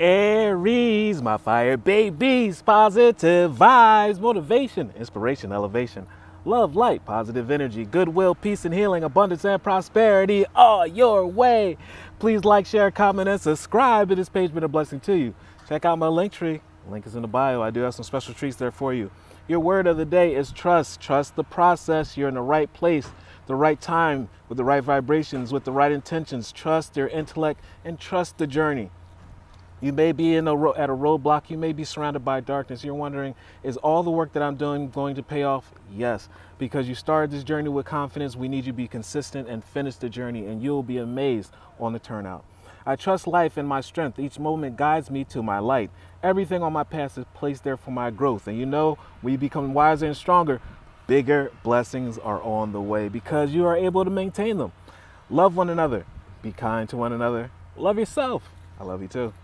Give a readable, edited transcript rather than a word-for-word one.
Aries, my fire babies, positive vibes, motivation, inspiration, elevation, love, light, positive energy, goodwill, peace and healing, abundance and prosperity all your way. Please like, share, comment, and subscribe. It has page been a blessing to you. Check out my LinkTree. Link is in the bio. I do have some special treats there for you. Your word of the day is trust. Trust the process. You're in the right place, the right time, with the right vibrations, with the right intentions. Trust your intellect and trust the journey. You may be at a roadblock. You may be surrounded by darkness. You're wondering, is all the work that I'm doing going to pay off? Yes, because you started this journey with confidence. We need you to be consistent and finish the journey, and you'll be amazed on the turnout. I trust life and my strength. Each moment guides me to my light. Everything on my path is placed there for my growth. And you know, when you become wiser and stronger, bigger blessings are on the way because you are able to maintain them. Love one another. Be kind to one another. Love yourself. I love you too.